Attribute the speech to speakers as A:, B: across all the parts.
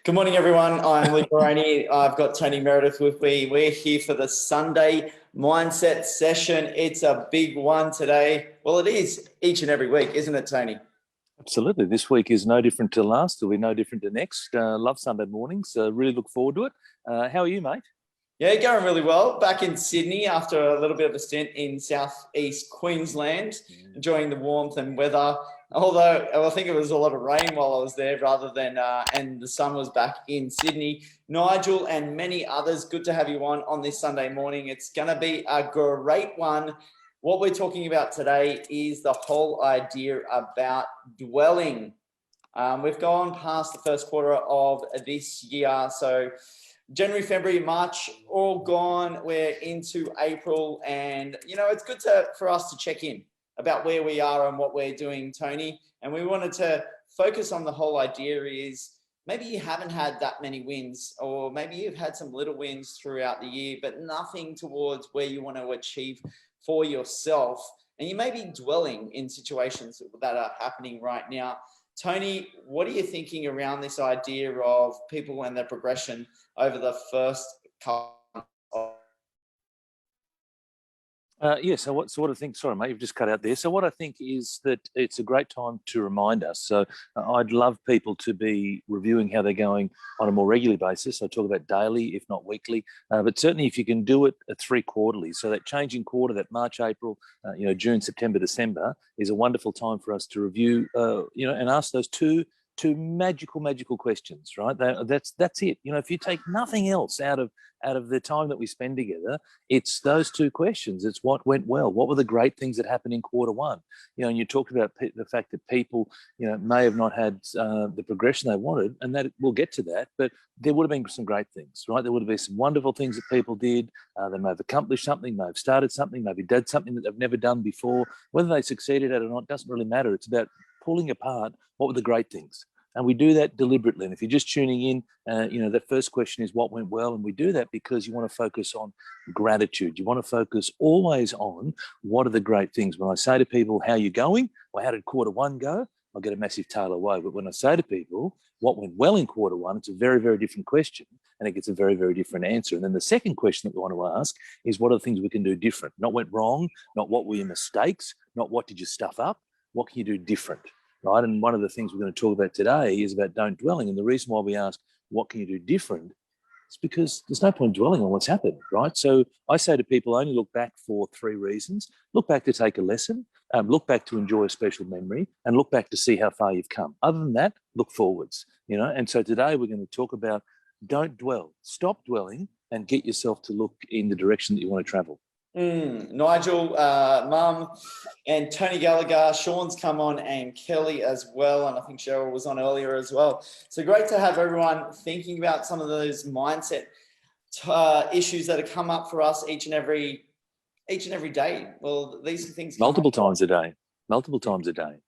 A: Good morning, everyone. I'm Moroney. I've got Tony Meredith with me. We're here for the Sunday mindset session. It's a big one today. Well, it is each and every week, isn't it, Tony?
B: Absolutely. This week is no different to last. It'll be no different to next. Love Sunday mornings. Really look forward to it. How are you, mate?
A: Yeah, going really well. Back in Sydney after a little bit of a stint in southeast Queensland, enjoying the warmth and weather. Although I think it was a lot of rain while I was there rather than, and the sun was back in Sydney. Nigel and many others, good to have you on this Sunday morning. It's going to be a great one. What we're talking about today is the whole idea about dwelling. We've gone past the first quarter of this year, so January, February, March, all gone. We're into April, and it's good for us to check in about where we are and what we're doing, Tony. And we wanted to focus on the whole idea is maybe you haven't had that many wins, or maybe you've had some little wins throughout the year, but nothing towards where you want to achieve for yourself. And you may be dwelling in situations that are happening right now. Tony, what are you thinking around this idea of people and their progression over the first couple of
B: So what I think, sorry, mate, you've just cut out there. So what I think is that it's a great time to remind us. So I'd love people to be reviewing how they're going on a more regular basis. I talk about daily, if not weekly, but certainly if you can do it at 3 quarterly. So that changing quarter, that March, April, June, September, December is a wonderful time for us to review, and ask those two magical questions, right? That's it. If you take nothing else out of the time that we spend together, it's those 2 questions. It's what went well. What were the great things that happened in quarter one? And you talked about the fact that people, may have not had the progression they wanted, and that we'll get to that, but there would have been some great things, right? There would have been some wonderful things that people did. They may have accomplished something, may have started something, maybe did something that they've never done before. Whether they succeeded at it or not doesn't really matter. It's about pulling apart what were the great things. And we do that deliberately. And if you're just tuning in, the first question is what went well. And we do that because you want to focus on gratitude. You want to focus always on what are the great things. When I say to people, how are you going? Well, how did quarter one go? I'll get a massive tail away. But when I say to people, what went well in quarter one, it's a very, very different question. And it gets a very, very different answer. And then the second question that we want to ask is what are the things we can do different? Not went wrong, not what were your mistakes, not what did you stuff up, what can you do different? Right. And one of the things we're going to talk about today is about don't dwelling. And the reason why we ask, what can you do different? It's because there's no point dwelling on what's happened, right? So I say to people, only look back for 3 reasons. Look back to take a lesson, look back to enjoy a special memory, and look back to see how far you've come. Other than that, look forwards, And so today we're going to talk about don't dwell, stop dwelling, and get yourself to look in the direction that you want to travel.
A: Nigel, Mum, and Tony Gallagher, Sean's come on, and Kelly as well, and I think Cheryl was on earlier as well. So great to have everyone thinking about some of those mindset issues that have come up for us each and every day. Well, these things
B: multiple times a day.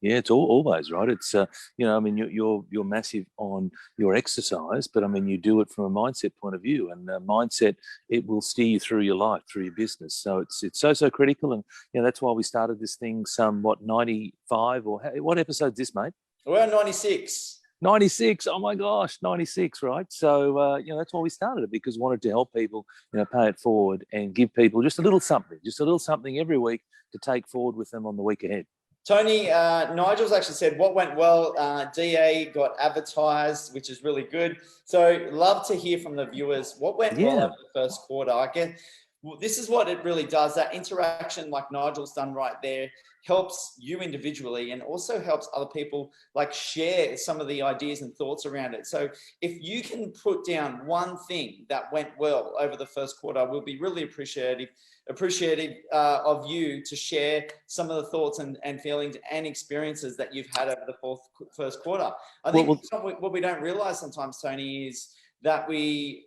B: Yeah, it's always right. It's you're massive on your exercise, but you do it from a mindset point of view, and mindset, it will steer you through your life, through your business. So it's so critical, and that's why we started this thing 95 or what episode is this, mate?
A: We're on 96.
B: 96. Oh my gosh, 96, right? So that's why we started it, because we wanted to help people, pay it forward and give people just a little something every week to take forward with them on the week ahead.
A: Tony, Nigel's actually said what went well. DA got advertised, which is really good. So love to hear from the viewers. What went well in the first quarter? I guess this is what it really does. That interaction, like Nigel's done right there, helps you individually and also helps other people share some of the ideas and thoughts around it. So if you can put down one thing that went well over the first quarter, we'll be really appreciative of you to share some of the thoughts and feelings and experiences that you've had over the first quarter. I think what we don't realize sometimes, Tony, is that we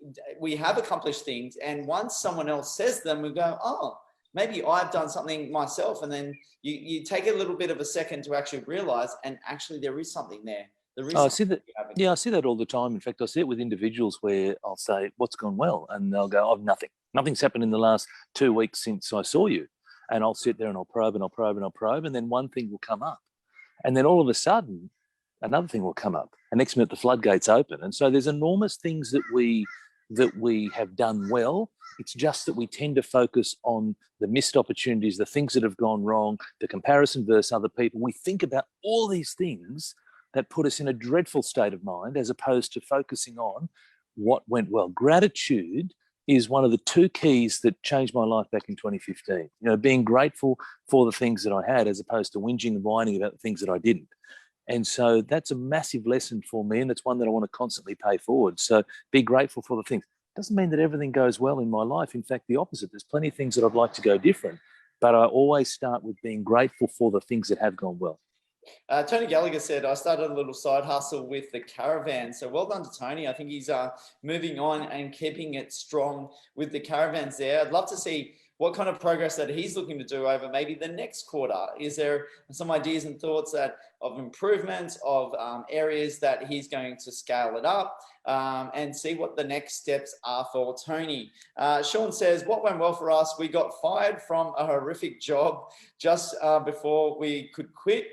A: have accomplished things, and once someone else says them, we go, oh, maybe I've done something myself, and then you take a little bit of a second to actually realize, and actually there is something there.
B: I see that. Yeah, I see that all the time. In fact, I see it with individuals where I'll say, what's gone well? And they'll go, oh, nothing. Nothing's happened in the last 2 weeks since I saw you. And I'll sit there and I'll probe and I'll probe and I'll probe, and then one thing will come up. And then all of a sudden, another thing will come up. And next minute, the floodgates open. And so there's enormous things that we have done well. It's just that we tend to focus on the missed opportunities, the things that have gone wrong, the comparison versus other people. We think about all these things that put us in a dreadful state of mind, as opposed to focusing on what went well. Gratitude is one of the two keys that changed my life back in 2015. Being grateful for the things that I had, as opposed to whinging and whining about the things that I didn't. And so that's a massive lesson for me, and it's one that I want to constantly pay forward. So be grateful for the things. Doesn't mean that everything goes well in my life. In fact, the opposite. There's plenty of things that I'd like to go different, but I always start with being grateful for the things that have gone well.
A: Tony Gallagher said, I started a little side hustle with the caravan. So well done to Tony. I think he's moving on and keeping it strong with the caravans there. I'd love to see what kind of progress that he's looking to do over maybe the next quarter. Is there some ideas and thoughts of improvements, of areas that he's going to scale it up, and see what the next steps are for Tony? Sean says, what went well for us? We got fired from a horrific job just before we could quit,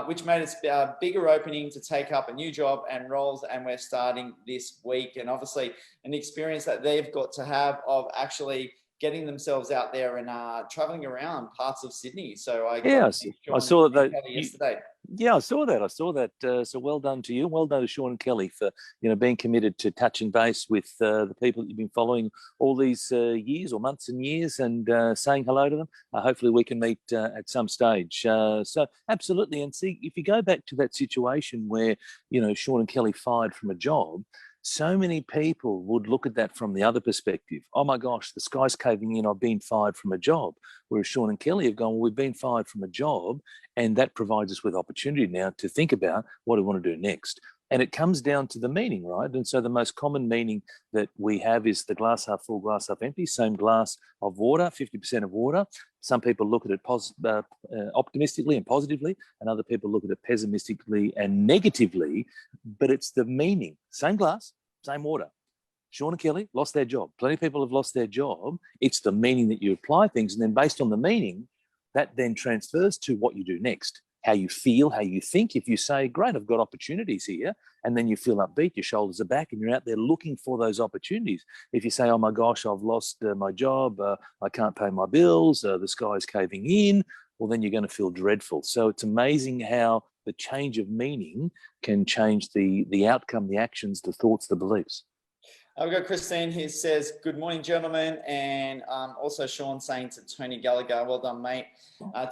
A: which made us a bigger opening to take up a new job and roles, and we're starting this week. And obviously an experience that they've got to have of actually getting themselves out there and traveling around parts of Sydney. So
B: I saw that
A: yesterday.
B: Yeah, I saw that. So well done to you. Well done to Sean and Kelly for being committed to touching base with the people that you've been following all these years or months and years, and saying hello to them. Hopefully we can meet at some stage. So absolutely. And see, if you go back to that situation where Sean and Kelly fired from a job, so many people would look at that from the other perspective. Oh my gosh, the sky's caving in, I've been fired from a job. Whereas Sean and Kelly have gone, well, we've been fired from a job, and that provides us with opportunity now to think about what we want to do next. And it comes down to the meaning, right? And so the most common meaning that we have is the glass half full, glass half empty, same glass of water, 50% of water. Some people look at it optimistically and positively, and other people look at it pessimistically and negatively, but it's the meaning. Same glass, same water. Sean and Kelly lost their job. Plenty of people have lost their job. It's the meaning that you apply things, and then based on the meaning, that then transfers to what you do next. How you feel, how you think. If you say, great, I've got opportunities here, and then you feel upbeat, your shoulders are back, and you're out there looking for those opportunities. If you say, oh my gosh, I've lost my job, I can't pay my bills, the sky's caving in, well, then you're going to feel dreadful. So it's amazing how the change of meaning can change the outcome, the actions, the thoughts, the beliefs.
A: We've got Christine who says, good morning, gentlemen. And also Sean saying to Tony Gallagher, well done, mate.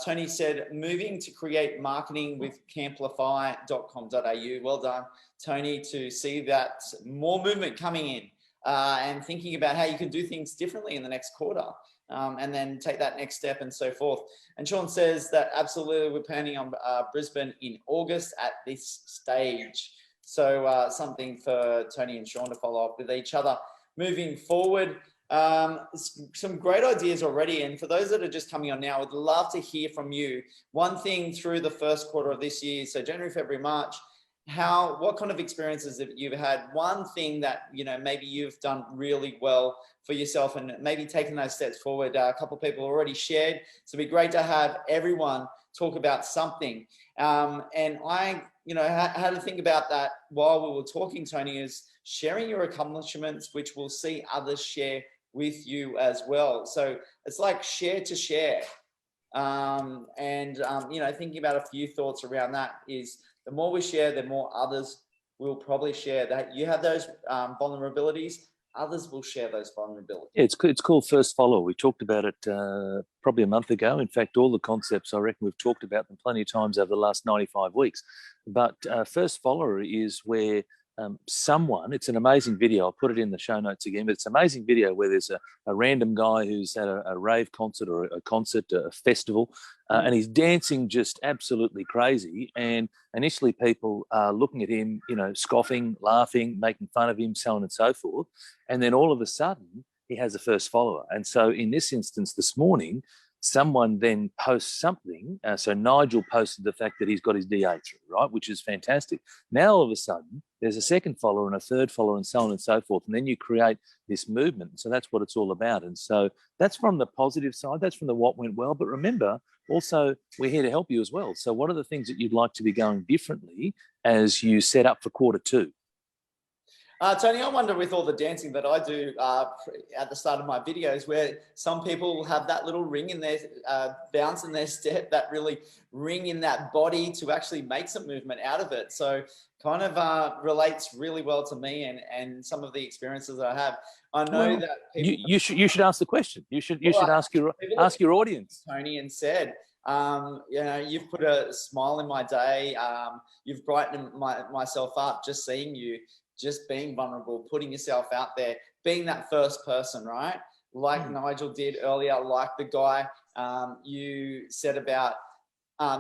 A: Tony said, moving to create marketing with camplify.com.au. Well done, Tony, to see that more movement coming in and thinking about how you can do things differently in the next quarter, and then take that next step and so forth. And Sean says that absolutely we're planning on Brisbane in August at this stage. So something for Tony and Sean to follow up with each other moving forward. Some great ideas already. And for those that are just coming on now, I'd love to hear from you. One thing through the first quarter of this year, so January, February, March, what kind of experiences have you had? One thing that, maybe you've done really well for yourself and maybe taking those steps forward. A couple of people already shared. So it'd be great to have everyone talk about something. And I, how to think about that while we were talking, Tony, is sharing your accomplishments, which we'll see others share with you as well. So it's like share to share. Thinking about a few thoughts around that is the more we share, the more others will probably share. That you have those vulnerabilities, others will share those vulnerabilities.
B: Yeah, it's called First Follower. We talked about it probably a month ago. In fact, all the concepts, I reckon we've talked about them plenty of times over the last 95 weeks. But First Follower is where someone, it's an amazing video, I'll put it in the show notes again, but it's an amazing video where there's a random guy who's at a rave concert or a festival, and he's dancing just absolutely crazy. And initially people are looking at him, scoffing, laughing, making fun of him, so on and so forth. And then all of a sudden he has a first follower. And so in this instance this morning, someone then posts something. So Nigel posted the fact that he's got his DA through, right, which is fantastic. Now, all of a sudden, there's a second follower and a third follower and so on and so forth. And then you create this movement. So that's what it's all about. And so that's from the positive side. That's from the what went well. But remember, also, we're here to help you as well. So what are the things that you'd like to be going differently as you set up for quarter two?
A: Tony, I wonder with all the dancing that I do at the start of my videos, where some people have that little ring in their bounce in their step, that really ring in that body to actually make some movement out of it. So kind of relates really well to me and some of the experiences that I have. I know that people,
B: you should ask the question. You should ask your audience,
A: Tony, and said, you know, you've put a smile in my day. You've brightened myself up just seeing you. Just being vulnerable, putting yourself out there, being that first person, right? Like Nigel did earlier, like the guy you said about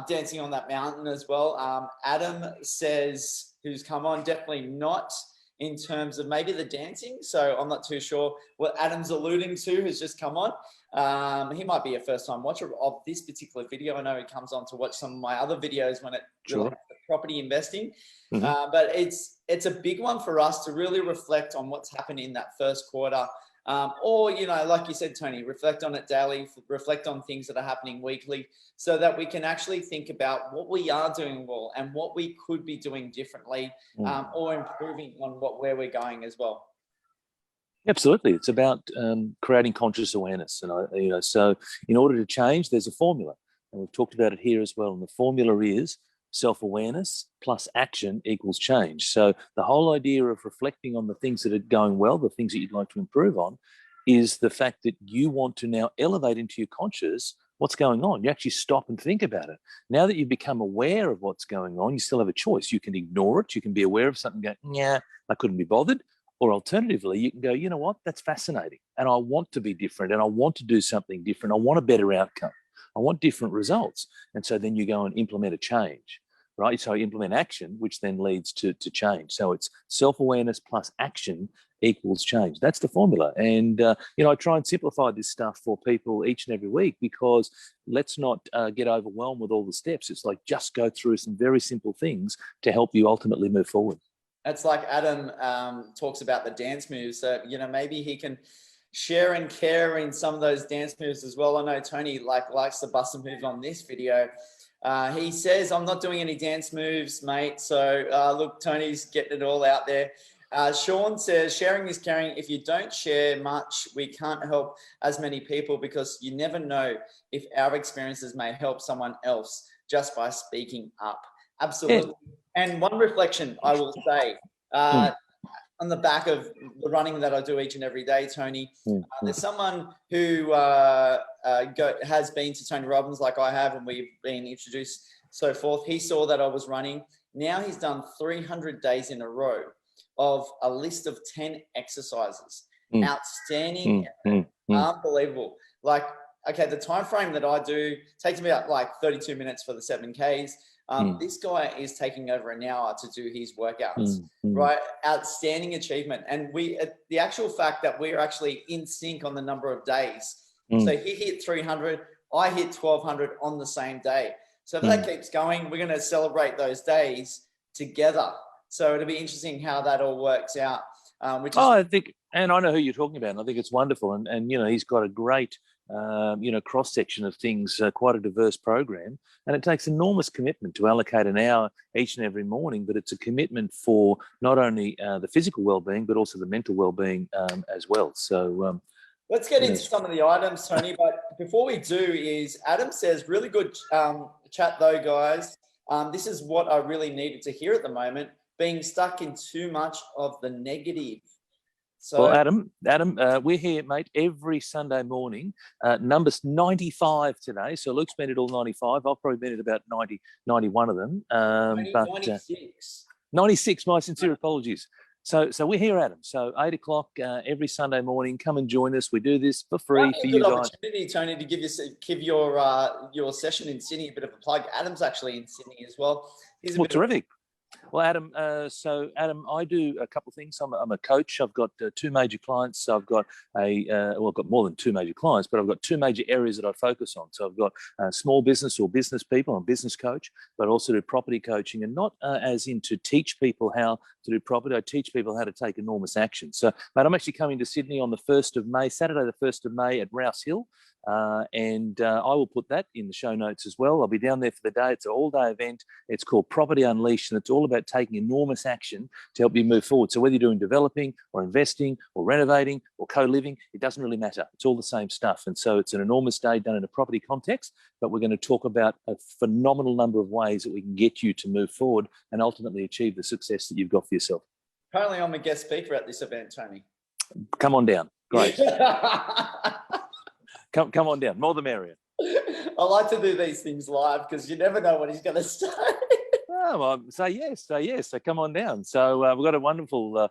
A: dancing on that mountain as well. Adam says, who's come on, definitely not in terms of maybe the dancing. So I'm not too sure what Adam's alluding to has just come on. He might be a first time watcher of this particular video. I know he comes on to watch some of my other videos when it relates to property investing. But it's a big one for us to really reflect on what's happened in that first quarter. Or, you know, like you said, Tony, reflect on it daily, reflect on things that are happening weekly so that we can actually think about what we are doing well and what we could be doing differently or improving on where we're going as well.
B: Absolutely. It's about creating conscious awareness. And, so in order to change, there's a formula. And we've talked about it here as well. And the formula is self-awareness plus action equals change. So the whole idea of reflecting on the things that are going well, the things that you'd like to improve on, is the fact that you want to now elevate into your conscious what's going on. You actually stop and think about it. Now that you've become aware of what's going on, you still have a choice. You can ignore it. You can be aware of something and go, yeah, I couldn't be bothered. Or alternatively, you can go, you know what, that's fascinating. And I want to be different and I want to do something different. I want a better outcome. I want different results. And so then you go and implement a change, right? So you implement action, which then leads to change. So it's self-awareness plus action equals change. That's the formula. And, I try and simplify this stuff for people each and every week because let's not get overwhelmed with all the steps. It's like just go through some very simple things to help you ultimately move forward.
A: It's like Adam talks about the dance moves. So, maybe he can share and care in some of those dance moves as well. I know Tony likes to bust a move on this video. He says, I'm not doing any dance moves, mate. So look, Tony's getting it all out there. Sean says, sharing is caring. If you don't share much, we can't help as many people because you never know if our experiences may help someone else just by speaking up. Absolutely. Yeah. And one reflection I will say, on the back of the running that I do each and every day, Tony, there's someone who has been to Tony Robbins like I have, and we've been introduced, so forth. He saw that I was running. Now he's done 300 days in a row of a list of 10 exercises. Outstanding, unbelievable. Like, okay, the time frame that I do takes me about like 32 minutes for the 7Ks. This guy is taking over an hour to do his workouts, right? Outstanding achievement. And the actual fact that we're actually in sync on the number of days. So he hit 300, I hit 1200 on the same day. So if that keeps going, we're going to celebrate those days together. So it'll be interesting how that all works out. I
B: think, and I know who you're talking about, and I think it's wonderful. And he's got a great, cross-section of things, quite a diverse program. And it takes enormous commitment to allocate an hour each and every morning, but it's a commitment for not only the physical well-being, but also the mental well-being as well. So
A: let's get into some of the items, Tony. But before we do is, Adam says, really good chat though, guys. This is what I really needed to hear at the moment, being stuck in too much of the negative. So,
B: well, Adam, we're here, mate, every Sunday morning. Number's 95 today. So Luke's been at all 95. I've probably been at about 90, 91 of them.
A: 96.
B: 96, my sincere apologies. So we're here, Adam. So 8 o'clock every Sunday morning. Come and join us. We do this for free for you guys.
A: Opportunity, Tony, to give your session in Sydney a bit of a plug. Adam's actually in Sydney as well.
B: Terrific. Well, Adam, Adam, I do a couple of things. I'm a coach. I've got two major clients. I've got I've got more than two major clients, but I've got two major areas that I focus on. So I've got small business or business people. I'm a business coach, but also do property coaching, and not as in to teach people how to do property. I teach people how to take enormous action. So, mate, I'm actually coming to Sydney on the 1st of May, Saturday the 1st of May at Rouse Hill. And I will put that in the show notes as well. I'll be down there for the day. It's an all-day event. It's called Property Unleashed, and it's all about taking enormous action to help you move forward. So whether you're doing developing or investing or renovating or co-living, it doesn't really matter. It's all the same stuff. And so it's an enormous day done in a property context, but we're going to talk about a phenomenal number of ways that we can get you to move forward and ultimately achieve the success that you've got for yourself.
A: Apparently, I'm a guest speaker at this event, Tony.
B: Come on down. Great. Come on down. More the merrier.
A: I like to do these things live because you never know what he's going to say.
B: Oh, well, say yes. So come on down. So we've got a wonderful,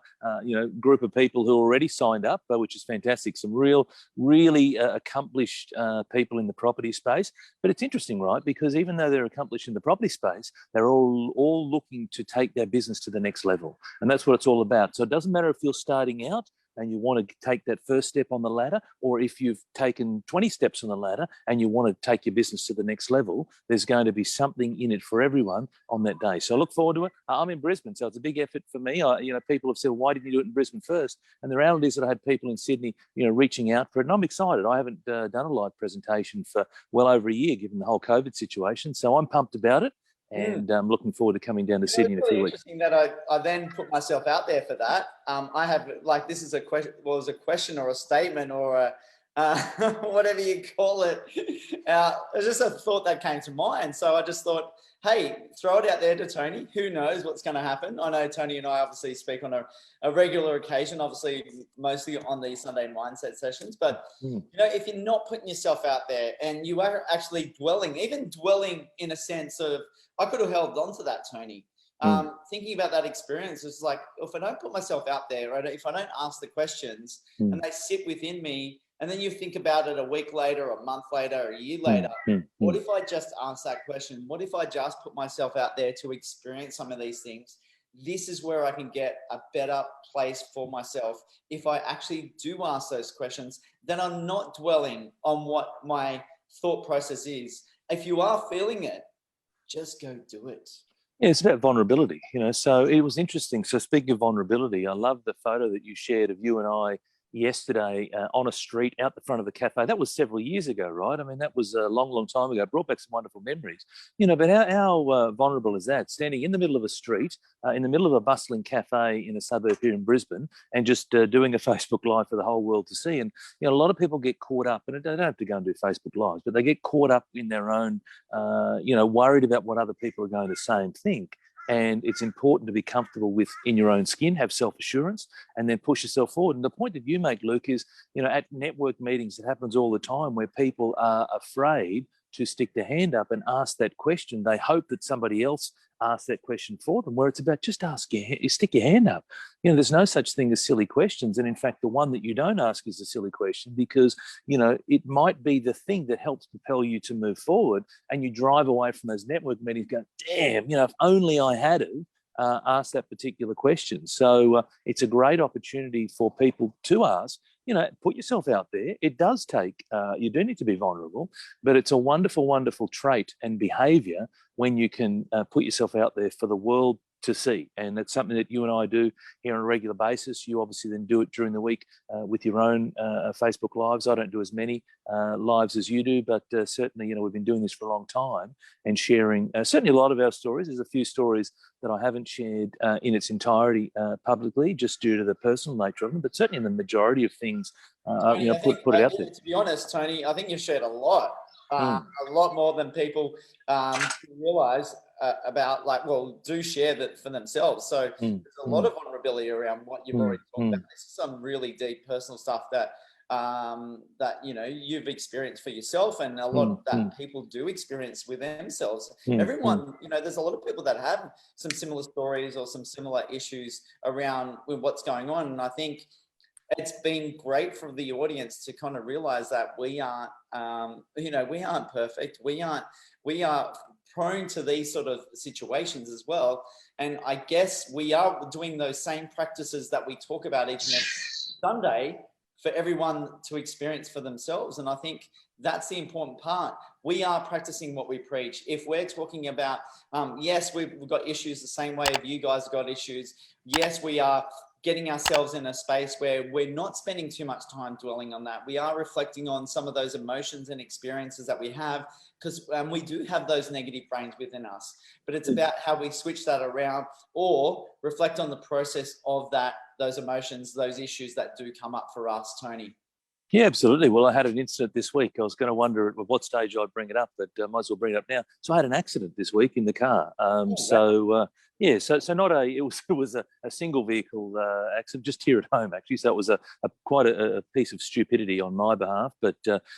B: group of people who already signed up, which is fantastic. Some really accomplished people in the property space. But it's interesting, right? Because even though they're accomplished in the property space, they're all looking to take their business to the next level, and that's what it's all about. So it doesn't matter if you're starting out and you want to take that first step on the ladder, or if you've taken 20 steps on the ladder and you want to take your business to the next level, there's going to be something in it for everyone on that day. So I look forward to it. I'm in Brisbane, so it's a big effort for me. People have said, why didn't you do it in Brisbane first? And the reality is that I had people in Sydney, reaching out for it, and I'm excited. I haven't done a live presentation for well over a year, given the whole COVID situation. So I'm pumped about it. And I'm looking forward to coming down to Sydney in a few weeks.
A: Interesting that I then put myself out there for that. I have this is a question, was a question or a statement or a whatever you call it. It's just a thought that came to mind. So I just thought, hey, throw it out there to Tony. Who knows what's going to happen? I know Tony and I obviously speak on a regular occasion, obviously mostly on the Sunday mindset sessions. But, if you're not putting yourself out there and you are actually dwelling in a sense of, I could have held on to that, Tony. Thinking about that experience, it's like, if I don't put myself out there, right? If I don't ask the questions and they sit within me, and then you think about it a week later, a month later, a year later, what if I just ask that question? What if I just put myself out there to experience some of these things? This is where I can get a better place for myself. If I actually do ask those questions, then I'm not dwelling on what my thought process is. If you are feeling it, just go do it.
B: Yeah, it's about vulnerability, So it was interesting. So speaking of vulnerability, I love the photo that you shared of you and I yesterday on a street out the front of the cafe. That was several years ago, right? I mean, that was a long time ago. It brought back some wonderful memories. But how vulnerable is that? Standing in the middle of a street, in the middle of a bustling cafe in a suburb here in Brisbane, and just doing a Facebook Live for the whole world to see. And, a lot of people get caught up, and they don't have to go and do Facebook Lives, but they get caught up in their own, worried about what other people are going to say and think. And it's important to be comfortable in your own skin, have self-assurance, and then push yourself forward. And the point that you make, Luke, is, at network meetings, it happens all the time where people are afraid to stick their hand up and ask that question. They hope that somebody else asks that question for them, where it's about just stick your hand up. There's no such thing as silly questions. And in fact, the one that you don't ask is a silly question because, it might be the thing that helps propel you to move forward, and you drive away from those network meetings going, damn, if only I had asked that particular question. So it's a great opportunity for people to ask, put yourself out there. It does take, you do need to be vulnerable, but it's a wonderful, wonderful trait and behavior when you can put yourself out there for the world to see. And that's something that you and I do here on a regular basis. You obviously then do it during the week with your own Facebook Lives. I don't do as many lives as you do, but certainly, we've been doing this for a long time and sharing certainly a lot of our stories. There's a few stories that I haven't shared in its entirety publicly, just due to the personal nature of them, but certainly in the majority of things,
A: Tony,
B: put it out there.
A: To be honest, Tony, I think you've shared a lot more than people realize about, do share that for themselves. So there's a lot of vulnerability around what you've already talked about. This is some really deep personal stuff that you've experienced for yourself, and a lot that people do experience with themselves. Everyone, there's a lot of people that have some similar stories or some similar issues around with what's going on. And I think it's been great for the audience to kind of realize that we aren't perfect. We are prone to these sort of situations as well. And I guess we are doing those same practices that we talk about each and every Sunday for everyone to experience for themselves. And I think that's the important part. We are practicing what we preach. If we're talking about, yes, we've got issues the same way you guys got issues. Yes, we are getting ourselves in a space where we're not spending too much time dwelling on that. We are reflecting on some of those emotions and experiences that we have, because we do have those negative brains within us. But it's about how we switch that around or reflect on the process of that, those emotions, those issues that do come up for us, Tony.
B: Yeah, absolutely. Well, I had an incident this week. I was going to wonder at what stage I'd bring it up, but I might as well bring it up now. So I had an accident this week in the car. So not it was a single vehicle accident just here at home, actually. So it was quite a piece of stupidity on my behalf. But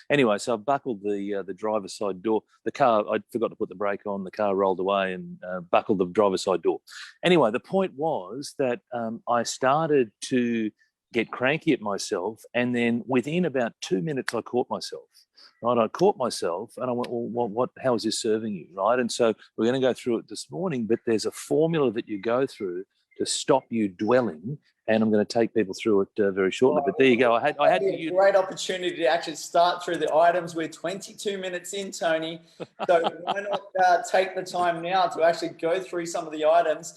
B: anyway, so I buckled the driver's side door. The car, I forgot to put the brake on. The car rolled away and buckled the driver's side door. Anyway, the point was that I started to get cranky at myself, and then within about 2 minutes I caught myself. Right, I caught myself and I went, well, how is this serving you, right? And so we're going to go through it this morning, but there's a formula that you go through to stop you dwelling, and I'm going to take people through it very shortly. But there you go. I had
A: a great opportunity to actually start through the items. We're 22 minutes in, Tony. So why not take the time now to actually go through some of the items